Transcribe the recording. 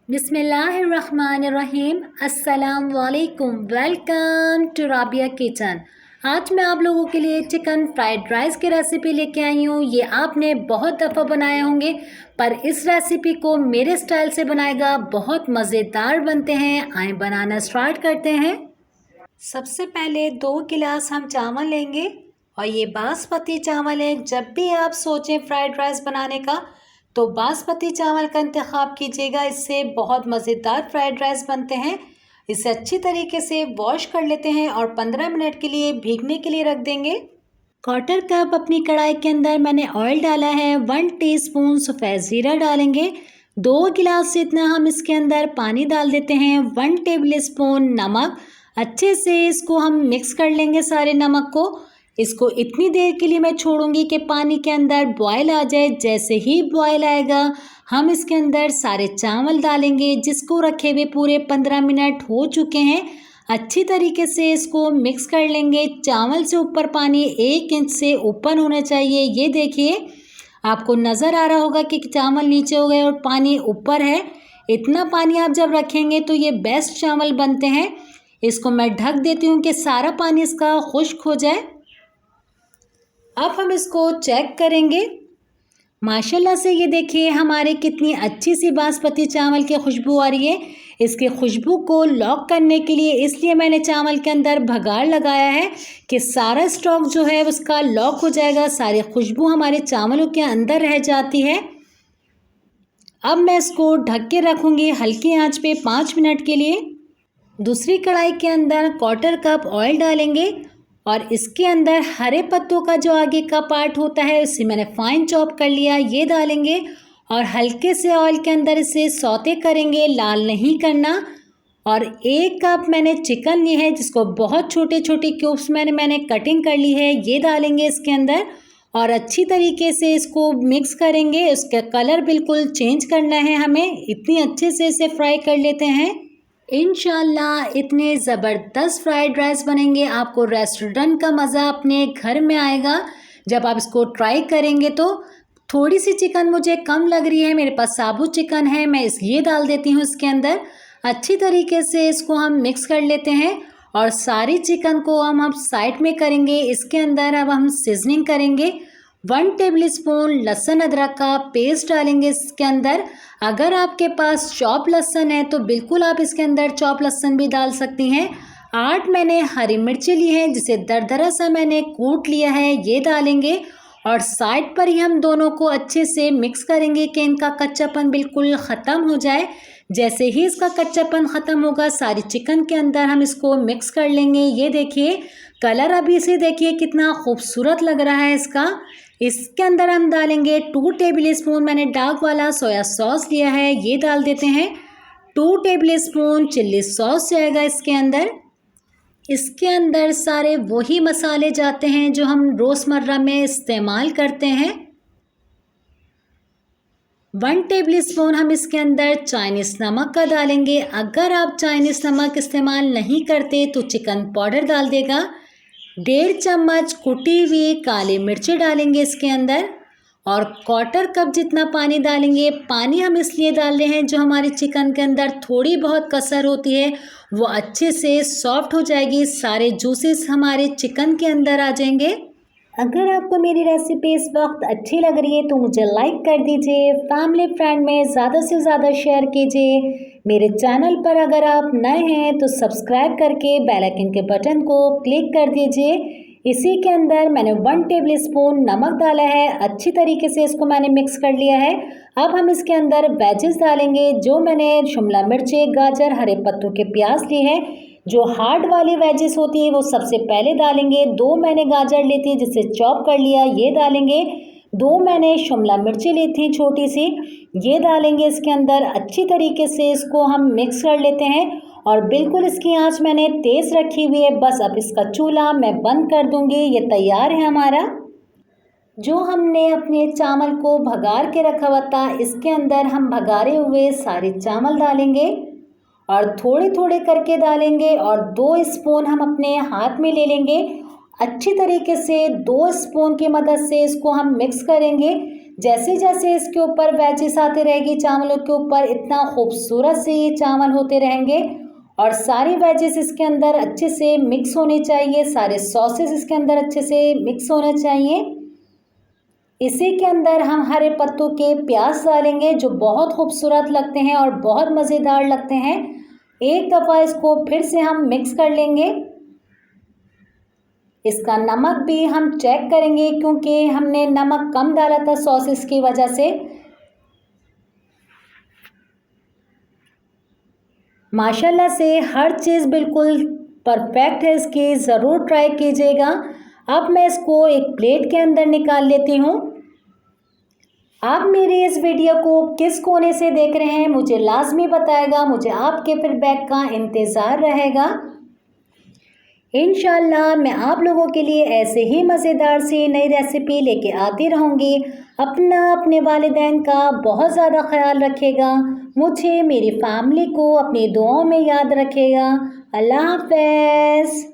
बिस्मिल्लाहिर्रहमानिर्रहीम। अस्सलाम वालेकुम। Welcome to Rabia kitchen. आज मैं आप लोगों के लिए चिकन फ्राइड राइस की रेसिपी लेके आई हूँ। ये आपने बहुत दफ़ा बनाए होंगे, पर इस रेसिपी को मेरे स्टाइल से बनाएगा, बहुत मज़ेदार बनते हैं। आए बनाना स्टार्ट करते हैं। सबसे पहले 2 गिलास हम चावल लेंगे और ये बासमती चावल है। जब भी आप सोचें फ्राइड राइस बनाने का तो बासमती चावल का इंतखाब कीजिएगा, इससे बहुत मज़ेदार फ्राइड राइस बनते हैं। इसे अच्छी तरीके से वॉश कर लेते हैं और 15 मिनट के लिए भीगने के लिए रख देंगे। क्वार्टर कप अपनी कढ़ाई के अंदर मैंने ऑयल डाला है। 1 टीस्पून सफ़ेद ज़ीरा डालेंगे। 2 गिलास से इतना हम इसके अंदर पानी डाल देते हैं। 1 टेबल स्पून नमक। अच्छे से इसको हम मिक्स कर लेंगे सारे नमक को। इसको इतनी देर के लिए मैं छोड़ूंगी कि पानी के अंदर बॉयल आ जाए। जैसे ही बॉयल आएगा हम इसके अंदर सारे चावल डालेंगे, जिसको रखे हुए पूरे 15 मिनट हो चुके हैं। अच्छी तरीके से इसको मिक्स कर लेंगे। चावल से ऊपर पानी 1 इंच से ऊपर होना चाहिए। ये देखिए, आपको नज़र आ रहा होगा कि चावल नीचे हो गए और पानी ऊपर है। इतना पानी आप जब रखेंगे तो ये बेस्ट चावल बनते हैं। इसको मैं ढक देती हूँ कि सारा पानी इसका खुश्क हो जाए। अब हम इसको चेक करेंगे। माशाल्लाह से ये देखिए हमारे कितनी अच्छी सी बासमती चावल की खुशबू आ रही है। इसके खुशबू को लॉक करने के लिए इसलिए मैंने चावल के अंदर भगाड़ लगाया है कि सारा स्टॉक जो है उसका लॉक हो जाएगा, सारी खुशबू हमारे चावलों के अंदर रह जाती है। अब मैं इसको ढक के रखूँगी हल्की आंच पे 5 मिनट के लिए। दूसरी कढ़ाई के अंदर क्वार्टर कप ऑयल डालेंगे और इसके अंदर हरे पत्तों का जो आगे का पार्ट होता है उसे मैंने फाइन चॉप कर लिया, ये डालेंगे और हल्के से ऑयल के अंदर इसे सौते करेंगे, लाल नहीं करना। और 1 कप मैंने चिकन ली है, जिसको बहुत छोटे छोटे क्यूब्स मैंने कटिंग कर ली है, ये डालेंगे इसके अंदर और अच्छी तरीके से इसको मिक्स करेंगे। उसका कलर बिल्कुल चेंज करना है हमें, इतनी अच्छे से इसे फ्राई कर लेते हैं। इंशाल्लाह इतने ज़बरदस्त फ्राइड राइस बनेंगे, आपको रेस्टोरेंट का मज़ा अपने घर में आएगा जब आप इसको ट्राई करेंगे। तो थोड़ी सी चिकन मुझे कम लग रही है, मेरे पास साबुत चिकन है, मैं इसलिए डाल देती हूँ इसके अंदर। अच्छी तरीके से इसको हम मिक्स कर लेते हैं और सारी चिकन को हम साइड में करेंगे। इसके अंदर अब हम सीजनिंग करेंगे। 1 टेबल स्पून लहसुन अदरक का पेस्ट डालेंगे इसके अंदर। अगर आपके पास चॉप लहसुन है तो बिल्कुल आप इसके अंदर चॉप लहसुन भी डाल सकती हैं। 8 मैंने हरी मिर्ची ली है, जिसे दरदरा सा मैंने कूट लिया है, ये डालेंगे और साइड पर ही हम दोनों को अच्छे से मिक्स करेंगे कि इनका कच्चापन बिल्कुल ख़त्म हो जाए। जैसे ही इसका कच्चापन ख़त्म होगा सारी चिकन के अंदर हम इसको मिक्स कर लेंगे। ये देखिए कलर अभी से देखिए कितना खूबसूरत लग रहा है इसका। इसके अंदर हम डालेंगे 2 टेबल स्पून मैंने डार्क वाला सोया सॉस लिया है, ये डाल देते हैं। 2 टेबल स्पून चिल्ली सॉस जाएगा इसके अंदर। इसके अंदर सारे वही मसाले जाते हैं जो हम रोज़मर्रा में इस्तेमाल करते हैं। 1 टेबल स्पून हम इसके अंदर चाइनीज़ नमक का डालेंगे। अगर आप चाइनीज़ नमक इस्तेमाल नहीं करते तो चिकन पाउडर डाल देगा। 1.5 चम्मच कुटी हुई काली मिर्ची डालेंगे इसके अंदर और क्वार्टर कप जितना पानी डालेंगे। पानी हम इसलिए डाल रहे हैं जो हमारी चिकन के अंदर थोड़ी बहुत कसर होती है वो अच्छे से सॉफ्ट हो जाएगी, सारे जूसेस हमारे चिकन के अंदर आ जाएंगे। अगर आपको मेरी रेसिपी इस वक्त अच्छी लग रही है तो मुझे लाइक कर दीजिए, फैमिली फ्रेंड में ज़्यादा से ज़्यादा शेयर कीजिए। मेरे चैनल पर अगर आप नए हैं तो सब्सक्राइब करके बेल आइकन के बटन को क्लिक कर दीजिए। इसी के अंदर मैंने 1 टेबल स्पून नमक डाला है, अच्छी तरीके से इसको मैंने मिक्स कर लिया है। अब हम इसके अंदर वेजेस डालेंगे। जो मैंने शिमला मिर्ची, गाजर, हरे पत्तों के प्याज लिए हैं, जो हार्ड वाली वेजेस होती है वो सबसे पहले डालेंगे। 2 मैंने गाजर ली थी जिसे चॉप कर लिया, ये डालेंगे। 2 मैंने शिमला मिर्ची ली थी छोटी सी, ये डालेंगे इसके अंदर। अच्छी तरीके से इसको हम मिक्स कर लेते हैं और बिल्कुल इसकी आंच मैंने तेज़ रखी हुई है। बस अब इसका चूल्हा मैं बंद कर दूंगी। ये तैयार है हमारा। जो हमने अपने चावल को भगार के रखा हुआ था इसके अंदर हम भगारे हुए सारे चावल डालेंगे और थोड़े थोड़े करके डालेंगे और 2 स्पून हम अपने हाथ में ले लेंगे। अच्छी तरीके से 2 स्पून की मदद से इसको हम मिक्स करेंगे। जैसे जैसे इसके ऊपर वेजेस आते रहेगी चावलों के ऊपर, इतना खूबसूरत से ये चावल होते रहेंगे। और सारी वेजेस इसके अंदर अच्छे से मिक्स होने चाहिए, सारे सॉसेस इसके अंदर अच्छे से मिक्स होने चाहिए। इसी के अंदर हम हरे पत्तों के प्याज डालेंगे जो बहुत खूबसूरत लगते हैं और बहुत मज़ेदार लगते हैं। एक दफ़ा इसको फिर से हम मिक्स कर लेंगे। इसका नमक भी हम चेक करेंगे क्योंकि हमने नमक कम डाला था सॉसेस की वजह से। माशाल्लाह से हर चीज़ बिल्कुल परफेक्ट है इसकी, ज़रूर ट्राई कीजिएगा। अब मैं इसको एक प्लेट के अंदर निकाल लेती हूँ। आप मेरी इस वीडियो को किस कोने से देख रहे हैं मुझे लाजमी बताएगा, मुझे आपके फीडबैक का इंतज़ार रहेगा। इंशाल्लाह मैं आप लोगों के लिए ऐसे ही मज़ेदार सी नई रेसिपी लेके आती रहूँगी। अपने वालिदैन का बहुत ज़्यादा ख्याल रखिएगा, मुझे मेरी फैमिली को अपनी दुआओं में याद रखिएगा। अल्लाह हाफ़िज़।